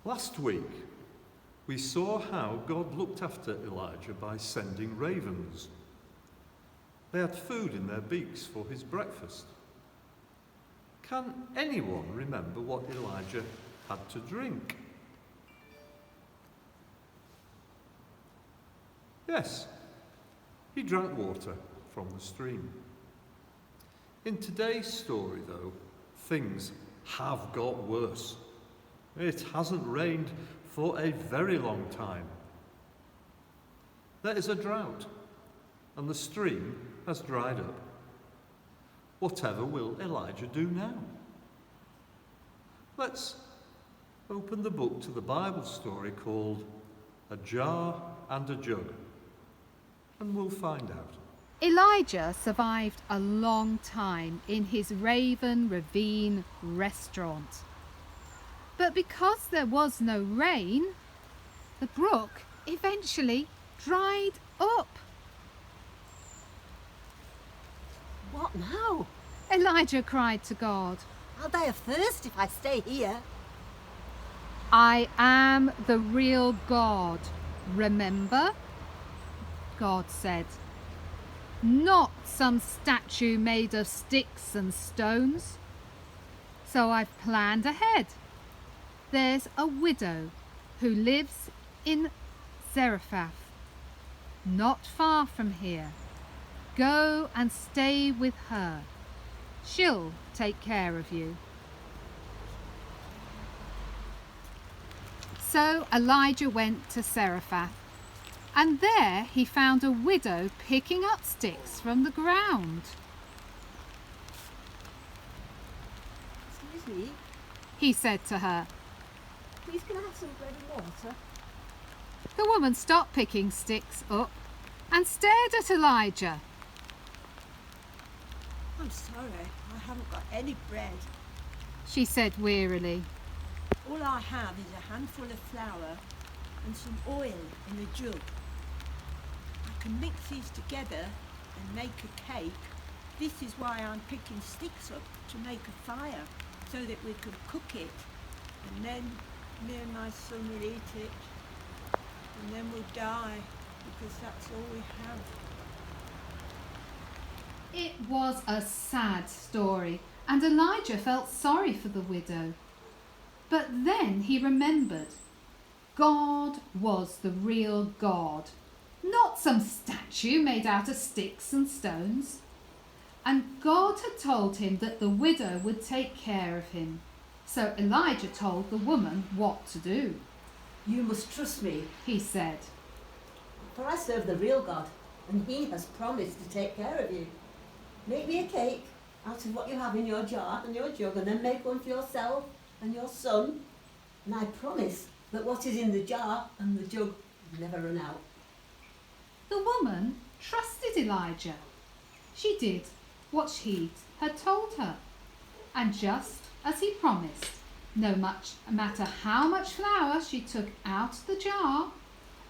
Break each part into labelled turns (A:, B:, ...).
A: Last week, we saw how God looked after Elijah by sending ravens. They had food in their beaks for his breakfast. Can anyone remember what Elijah had to drink? Yes, he drank water from the stream. In today's story, though, things have got worse. It hasn't rained for a very long time. There is a drought, and the stream has dried up. Whatever will Elijah do now? Let's open the book to the Bible story called A Jar and a Jug, and we'll find out.
B: Elijah survived a long time in his Raven Ravine restaurant. But because there was no rain, the brook eventually dried up.
C: What now?
B: Elijah cried to God.
C: I'll die of thirst if I stay here.
B: I am the real God, remember? God said. Not some statue made of sticks and stones. So I've planned ahead. There's a widow who lives in Zarephath, not far from here. Go and stay with her. She'll take care of you. So Elijah went to Zarephath, and there he found a widow picking up sticks from the ground.
C: Excuse me,
B: He said to her.
C: please can I have some bread and water?
B: The woman stopped picking sticks up and stared at Elijah.
C: I'm sorry, I haven't got any bread.
B: She said wearily.
C: All I have is a handful of flour and some oil in a jug. I can mix these together and make a cake. This is why I'm picking sticks up to make a fire, so that we could cook it. And then me and my son will eat it. And then we'll die, because that's all we have.
B: It was a sad story, and Elijah felt sorry for the widow. But then he remembered God was the real God, not some statue made out of sticks and stones. And God had told him that the widow would take care of him. So Elijah told the woman what to do.
D: You must trust me,
B: He said.
D: for I serve the real God, and he has promised to take care of you. Make me a cake out of what you have in your jar and your jug, and then make one for yourself and your son. And I promise that what is in the jar and the jug will never run out.
B: The woman trusted Elijah. She did what he had told her. And just as he promised, no matter how much flour she took out of the jar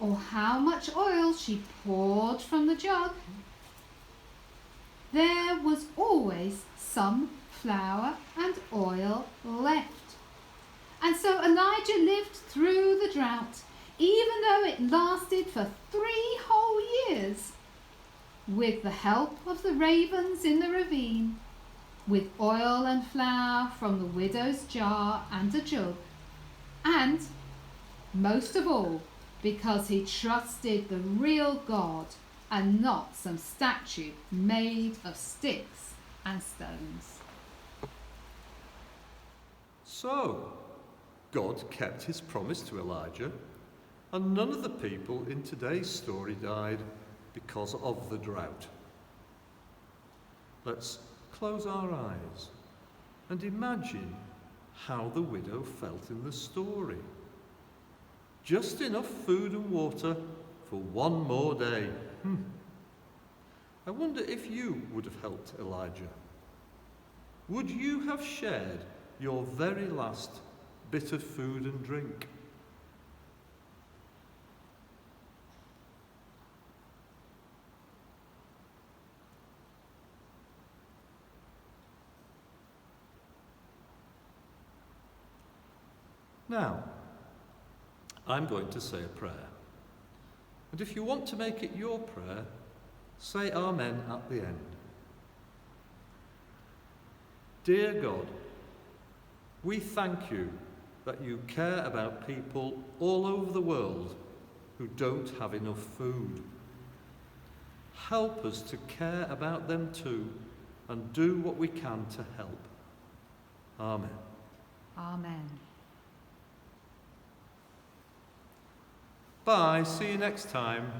B: or how much oil she poured from the jug, there was always some flour and oil left. And so Elijah lived through the drought, even though it lasted for 3 whole years, with the help of the ravens in the ravine, with oil and flour from the widow's jar and a jug, and, most of all, because he trusted the real God and not some statue made of sticks and stones.
A: So, God kept his promise to Elijah, and none of the people in today's story died because of the drought. Let's close our eyes and imagine how the widow felt in the story. Just enough food and water for one more day. I wonder if you would have helped Elijah. Would you have shared your very last bit of food and drink? Now, I'm going to say a prayer. And if you want to make it your prayer, say Amen at the end. Dear God, we thank you that you care about people all over the world who don't have enough food. Help us to care about them too and do what we can to help. Amen.
B: Amen.
A: Bye, see you next time.